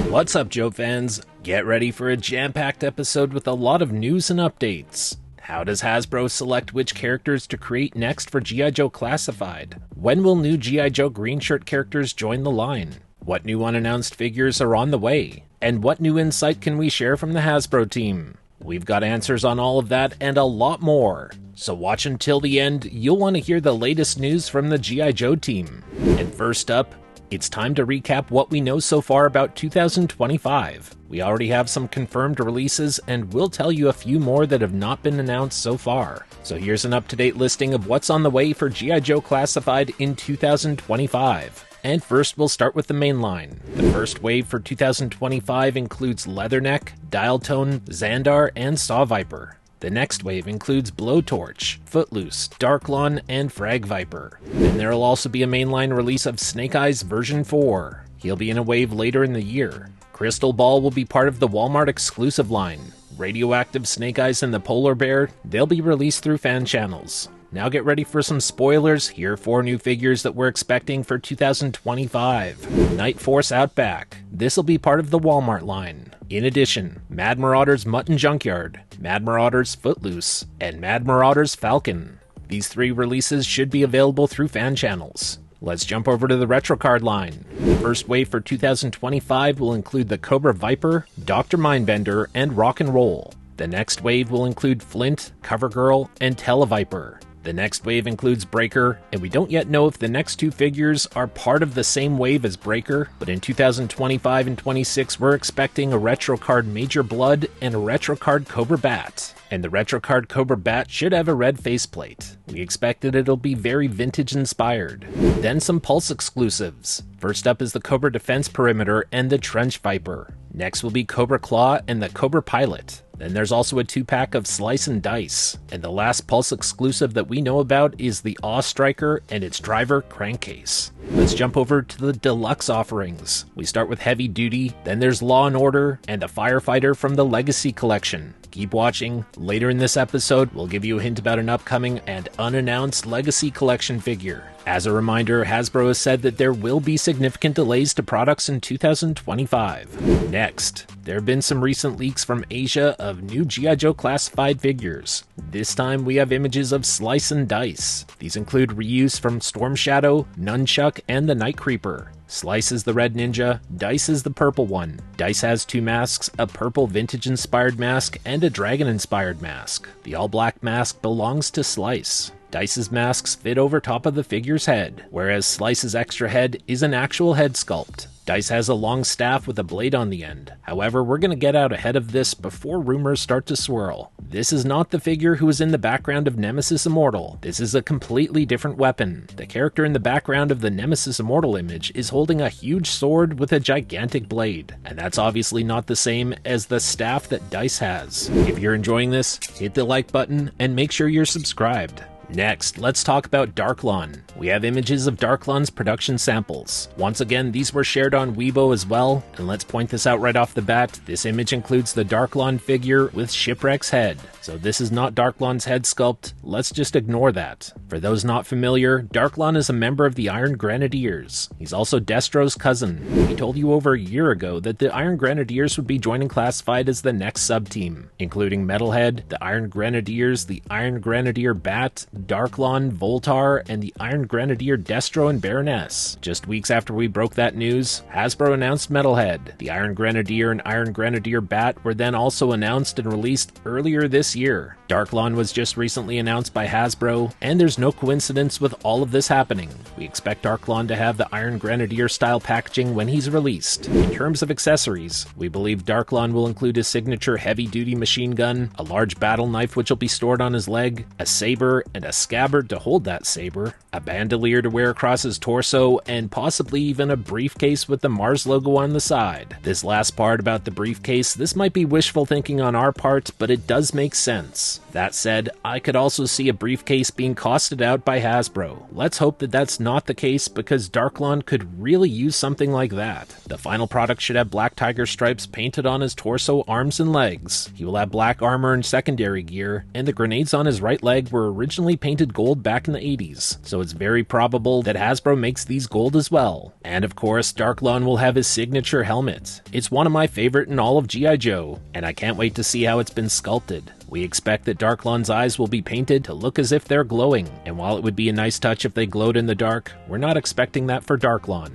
What's up, Joe fans? Get ready for a jam-packed episode with a lot of news and updates. How does Hasbro select which characters to create next for G.I. Joe Classified? When will new G.I. Joe green shirt characters join the line? What new unannounced figures are on the way? And what new insight can we share from the Hasbro team? We've got answers on all of that and a lot more. So watch until the end, you'll want to hear the latest news from the G.I. Joe team. And first up, it's time to recap what we know so far about 2025. We already have some confirmed releases, and we'll tell you a few more that have not been announced so far. So here's an up-to-date listing of what's on the way for G.I. Joe Classified in 2025. And first, we'll start with the main line. The first wave for 2025 includes Leatherneck, Dialtone, Xandar, and Saw Viper. The next wave includes Blowtorch, Footloose, Darklon, and Frag Viper. Then there'll also be a mainline release of Snake Eyes version 4. He'll be in a wave later in the year. Crystal Ball will be part of the Walmart exclusive line. Radioactive Snake Eyes and the Polar Bear, they'll be released through fan channels. Now get ready for some spoilers. Here are 4 new figures that we're expecting for 2025. Night Force Outback. This'll be part of the Walmart line. In addition, Mad Marauders Mutton Junkyard, Mad Marauders Footloose, and Mad Marauders Falcon. These 3 releases should be available through fan channels. Let's jump over to the Retro Card line. The first wave for 2025 will include the Cobra Viper, Dr. Mindbender, and Rock and Roll. The next wave will include Flint, Covergirl, and Televiper. The next wave includes Breaker, and we don't yet know if the next 2 figures are part of the same wave as Breaker, but in 2025 and 26 we're expecting a Retro Card Major Blood and a Retro Card Cobra Bat. And the Retro Card Cobra Bat should have a red faceplate. We expect that it'll be very vintage inspired. Then some Pulse exclusives. First up is the Cobra Defense Perimeter and the Trench Viper. Next will be Cobra Claw and the Cobra Pilot. Then there's also a 2-pack of Slice and Dice. And the last Pulse exclusive that we know about is the Awe Striker and its driver Crankcase. Let's jump over to the deluxe offerings. We start with Heavy Duty, then there's Law and Order, and a Firefighter from the Legacy Collection. Keep watching. Later in this episode, we'll give you a hint about an upcoming and unannounced Legacy Collection figure. As a reminder, Hasbro has said that there will be significant delays to products in 2025. Next, there have been some recent leaks from Asia of new G.I. Joe Classified figures. This time we have images of Slice and Dice. These include reuse from Storm Shadow, Nunchuck, and the Night Creeper. Slice is the red ninja, Dice is the purple one. Dice has 2 masks, a purple vintage-inspired mask, and a dragon-inspired mask. The all-black mask belongs to Slice. Dice's masks fit over top of the figure's head, whereas Slice's extra head is an actual head sculpt. Dice has a long staff with a blade on the end. However, we're going to get out ahead of this before rumors start to swirl. This is not the figure who is in the background of Nemesis Immortal. This is a completely different weapon. The character in the background of the Nemesis Immortal image is holding a huge sword with a gigantic blade. And that's obviously not the same as the staff that Dice has. If you're enjoying this, hit the like button and make sure you're subscribed. Next, let's talk about Darklon. We have images of Darklon's production samples. Once again, these were shared on Weibo as well, and let's point this out right off the bat. This image includes the Darklon figure with Shipwreck's head. So this is not Darklon's head sculpt, let's just ignore that. For those not familiar, Darklon is a member of the Iron Grenadiers. He's also Destro's cousin. We told you over a year ago that the Iron Grenadiers would be joining Classified as the next sub-team, including Metalhead, the Iron Grenadiers, the Iron Grenadier Bat, Darklon, Voltar, and the Iron Grenadier Destro and Baroness. Just weeks after we broke that news, Hasbro announced Metalhead. The Iron Grenadier and Iron Grenadier Bat were then also announced and released earlier this year. Darklon was just recently announced by Hasbro, and there's no coincidence with all of this happening. We expect Darklon to have the Iron Grenadier style packaging when he's released. In terms of accessories, we believe Darklon will include his signature heavy-duty machine gun, a large battle knife which will be stored on his leg, a saber, and a scabbard to hold that saber, a bandolier to wear across his torso, and possibly even a briefcase with the Mars logo on the side. This last part about the briefcase, this might be wishful thinking on our part, but it does make sense. That said, I could also see a briefcase being costed out by Hasbro. Let's hope that that's not the case, because Darklon could really use something like that. The final product should have black tiger stripes painted on his torso, arms, and legs. He will have black armor and secondary gear, and the grenades on his right leg were originally painted gold back in the 80s, so it's very probable that Hasbro makes these gold as well. And of course, Darklon will have his signature helmet. It's one of my favorite in all of G.I. Joe, and I can't wait to see how it's been sculpted. We expect that Darklon's eyes will be painted to look as if they're glowing, and while it would be a nice touch if they glowed in the dark, we're not expecting that for Darklon.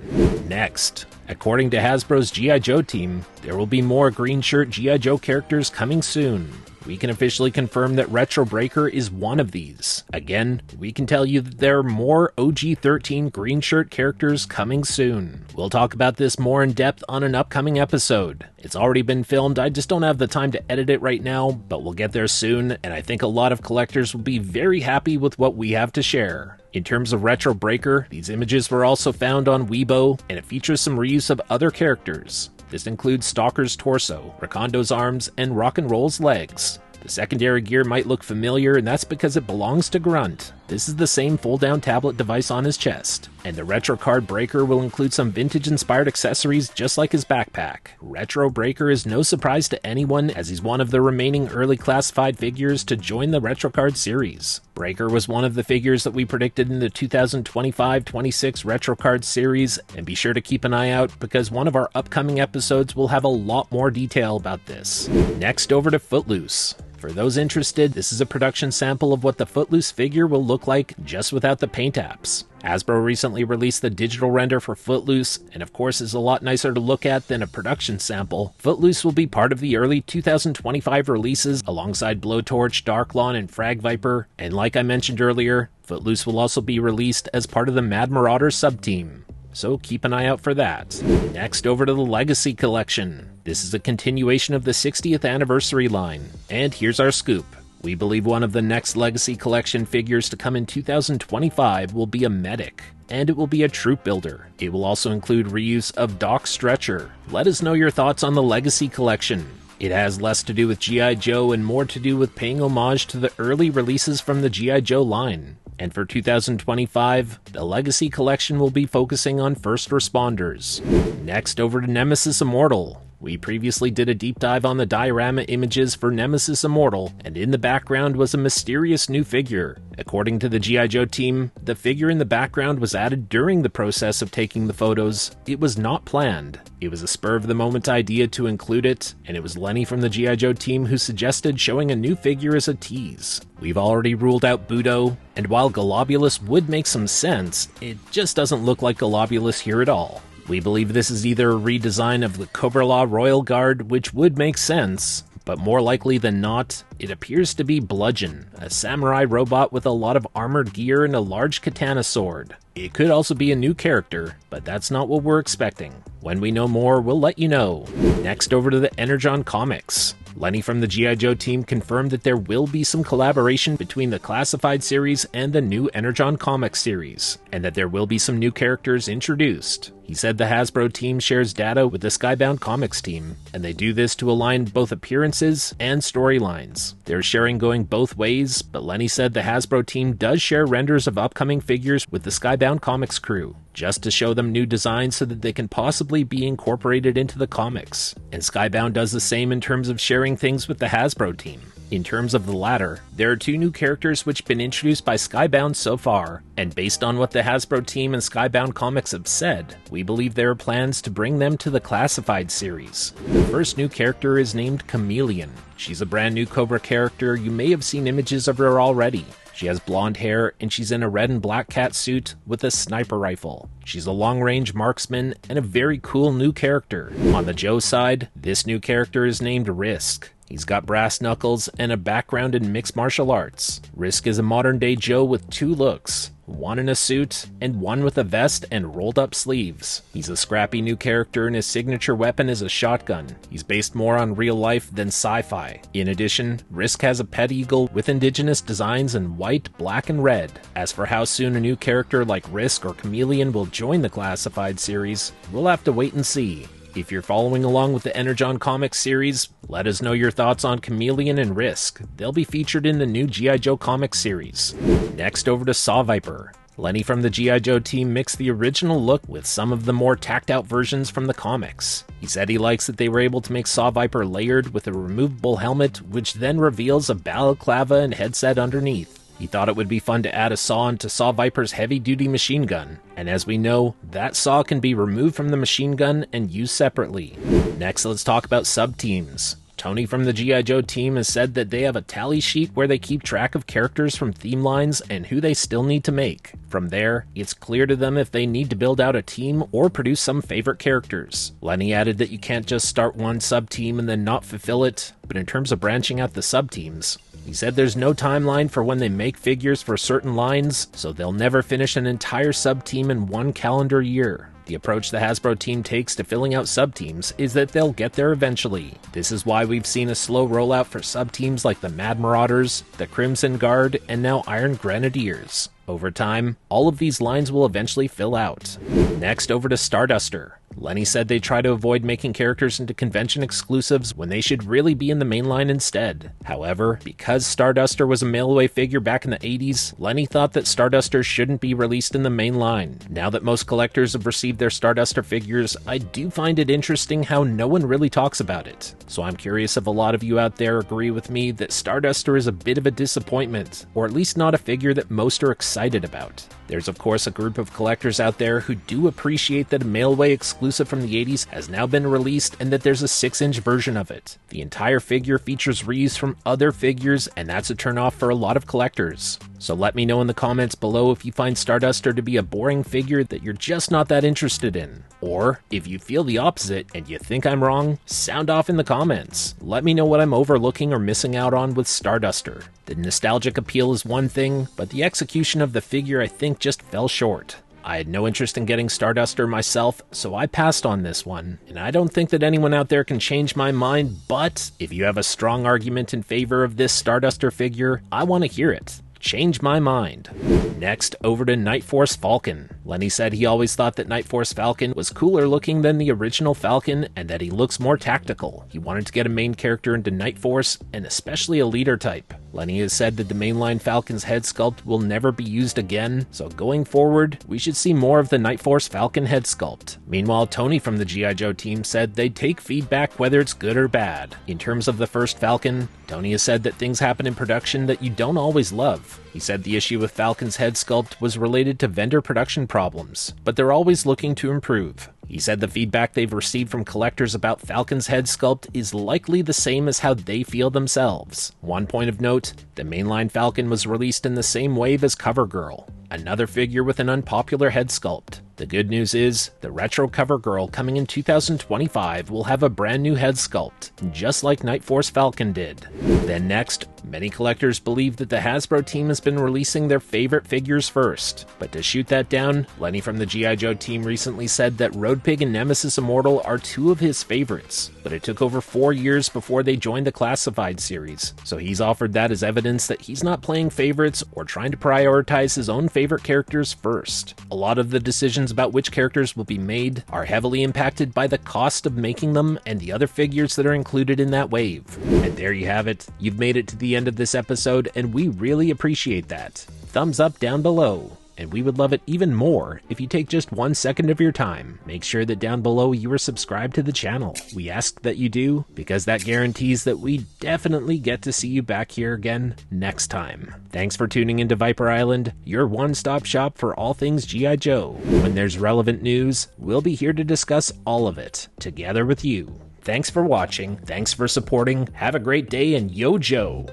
Next, according to Hasbro's G.I. Joe team, there will be more green shirt G.I. Joe characters coming soon. We can officially confirm that Retro Breaker is one of these. Again, we can tell you that there are more OG-13 green shirt characters coming soon. We'll talk about this more in depth on an upcoming episode. It's already been filmed, I just don't have the time to edit it right now, but we'll get there soon, and I think a lot of collectors will be very happy with what we have to share. In terms of Retro Breaker, these images were also found on Weibo, and it features some reuse of other characters. This includes Stalker's torso, Rakondo's arms, and Rock'n'Roll's legs. The secondary gear might look familiar, and that's because it belongs to Grunt. This is the same fold-down tablet device on his chest. And the Retro Card Breaker will include some vintage-inspired accessories just like his backpack. Retro Breaker is no surprise to anyone, as he's one of the remaining early classified figures to join the Retro Card series. Breaker was one of the figures that we predicted in the 2025-26 Retro Card series, and be sure to keep an eye out because one of our upcoming episodes will have a lot more detail about this. Next, over to Footloose. For those interested, this is a production sample of what the Footloose figure will look like just without the paint apps. Hasbro recently released the digital render for Footloose, and of course is a lot nicer to look at than a production sample. Footloose will be part of the early 2025 releases alongside Blowtorch, Darklon, and Frag Viper, and like I mentioned earlier, Footloose will also be released as part of the Mad Marauder sub-team. So keep an eye out for that. Next, over to the Legacy Collection. This is a continuation of the 60th anniversary line, and here's our scoop. We believe one of the next Legacy Collection figures to come in 2025 will be a medic, and it will be a troop builder. It will also include reuse of Doc Stretcher. Let us know your thoughts on the Legacy Collection. It has less to do with G.I. Joe and more to do with paying homage to the early releases from the G.I. Joe line. And for 2025, the Legacy Collection will be focusing on first responders. Next, over to Nemesis Immortal. We previously did a deep dive on the diorama images for Nemesis Immortal, and in the background was a mysterious new figure. According to the G.I. Joe team, the figure in the background was added during the process of taking the photos. It was not planned. It was a spur-of-the-moment idea to include it, and it was Lenny from the G.I. Joe team who suggested showing a new figure as a tease. We've already ruled out Budo, and while Globulus would make some sense, it just doesn't look like Globulus here at all. We believe this is either a redesign of the Cobra Law Royal Guard, which would make sense, but more likely than not, it appears to be Bludgeon, a samurai robot with a lot of armored gear and a large katana sword. It could also be a new character, but that's not what we're expecting. When we know more, we'll let you know. Next, over to the Energon Comics. Lenny from the G.I. Joe team confirmed that there will be some collaboration between the Classified series and the new Energon Comics series, and that there will be some new characters introduced. He said the Hasbro team shares data with the Skybound Comics team, and they do this to align both appearances and storylines. They're sharing going both ways, but Lenny said the Hasbro team does share renders of upcoming figures with the Skybound Comics crew, just to show them new designs so that they can possibly be incorporated into the comics. And Skybound does the same in terms of sharing things with the Hasbro team. In terms of the latter, there are two new characters which have been introduced by Skybound so far, and based on what the Hasbro team and Skybound Comics have said, we believe there are plans to bring them to the Classified series. The first new character is named Chameleon. She's a brand new Cobra character. You may have seen images of her already. She has blonde hair, and she's in a red and black cat suit with a sniper rifle. She's a long-range marksman and a very cool new character. On the Joe side, this new character is named Risk. He's got brass knuckles and a background in mixed martial arts. Risk is a modern-day Joe with two looks, one in a suit and one with a vest and rolled-up sleeves. He's a scrappy new character and his signature weapon is a shotgun. He's based more on real life than sci-fi. In addition, Risk has a pet eagle with indigenous designs in white, black, and red. As for how soon a new character like Risk or Chameleon will join the Classified series, we'll have to wait and see. If you're following along with the Energon Comics series, let us know your thoughts on Chameleon and Risk. They'll be featured in the new G.I. Joe Comics series. Next, over to Saw Viper. Lenny from the G.I. Joe team mixed the original look with some of the more tacked-out versions from the comics. He said he likes that they were able to make Saw Viper layered with a removable helmet, which then reveals a balaclava and headset underneath. He thought it would be fun to add a saw into Saw Viper's heavy-duty machine gun, and as we know, that saw can be removed from the machine gun and used separately. Next, let's talk about sub-teams. Tony from the G.I. Joe team has said that they have a tally sheet where they keep track of characters from theme lines and who they still need to make. From there, it's clear to them if they need to build out a team or produce some favorite characters. Lenny added that you can't just start one sub-team and then not fulfill it, but in terms of branching out the sub-teams, he said there's no timeline for when they make figures for certain lines, so they'll never finish an entire sub-team in one calendar year. The approach the Hasbro team takes to filling out sub-teams is that they'll get there eventually. This is why we've seen a slow rollout for sub-teams like the Mad Marauders, the Crimson Guard, and now Iron Grenadiers. Over time, all of these lines will eventually fill out. Next, over to Starduster. Lenny said they try to avoid making characters into convention exclusives when they should really be in the main line instead. However, because Starduster was a mail-away figure back in the 80s, Lenny thought that Starduster shouldn't be released in the main line. Now that most collectors have received their Starduster figures, I do find it interesting how no one really talks about it. So I'm curious if a lot of you out there agree with me that Starduster is a bit of a disappointment, or at least not a figure that most are excited about. There's of course a group of collectors out there who do appreciate that a mail-away exclusive from the 80s has now been released and that there's a 6-inch version of it. The entire figure features reuse from other figures, and that's a turnoff for a lot of collectors. So let me know in the comments below if you find Starduster to be a boring figure that you're just not that interested in. Or, if you feel the opposite and you think I'm wrong, sound off in the comments. Let me know what I'm overlooking or missing out on with Starduster. The nostalgic appeal is one thing, but the execution of the figure I think just fell short. I had no interest in getting Starduster myself, so I passed on this one, and I don't think that anyone out there can change my mind, but if you have a strong argument in favor of this Starduster figure, I want to hear it. Change my mind. Next, over to Night Force Falcon. Lenny said he always thought that Night Force Falcon was cooler looking than the original Falcon and that he looks more tactical. He wanted to get a main character into Night Force, and especially a leader type. Lenny has said that the mainline Falcon's head sculpt will never be used again, so going forward, we should see more of the Night Force Falcon head sculpt. Meanwhile, Tony from the G.I. Joe team said they'd take feedback whether it's good or bad. In terms of the first Falcon, Tony has said that things happen in production that you don't always love. He said the issue with Falcon's head sculpt was related to vendor production problems, but they're always looking to improve. He said the feedback they've received from collectors about Falcon's head sculpt is likely the same as how they feel themselves. One point of note, the mainline Falcon was released in the same wave as CoverGirl, another figure with an unpopular head sculpt. The good news is, the retro CoverGirl coming in 2025 will have a brand new head sculpt, just like Night Force Falcon did. Then next, many collectors believe that the Hasbro team has been releasing their favorite figures first. But to shoot that down, Lenny from the G.I. Joe team recently said that Road Pig and Nemesis Immortal are two of his favorites, but it took over 4 years before they joined the Classified series, so he's offered that as evidence that he's not playing favorites or trying to prioritize his own favorite characters first. A lot of the decisions about which characters will be made are heavily impacted by the cost of making them and the other figures that are included in that wave. And there you have it. You've made it to the end of this episode, and we really appreciate that. Thumbs up down below. And we would love it even more if you take just 1 second of your time. Make sure that down below you are subscribed to the channel. We ask that you do, because that guarantees that we definitely get to see you back here again next time. Thanks for tuning into Viper Island, your one-stop shop for all things G.I. Joe. When there's relevant news, we'll be here to discuss all of it, together with you. Thanks for watching, thanks for supporting, have a great day, and yo Joe!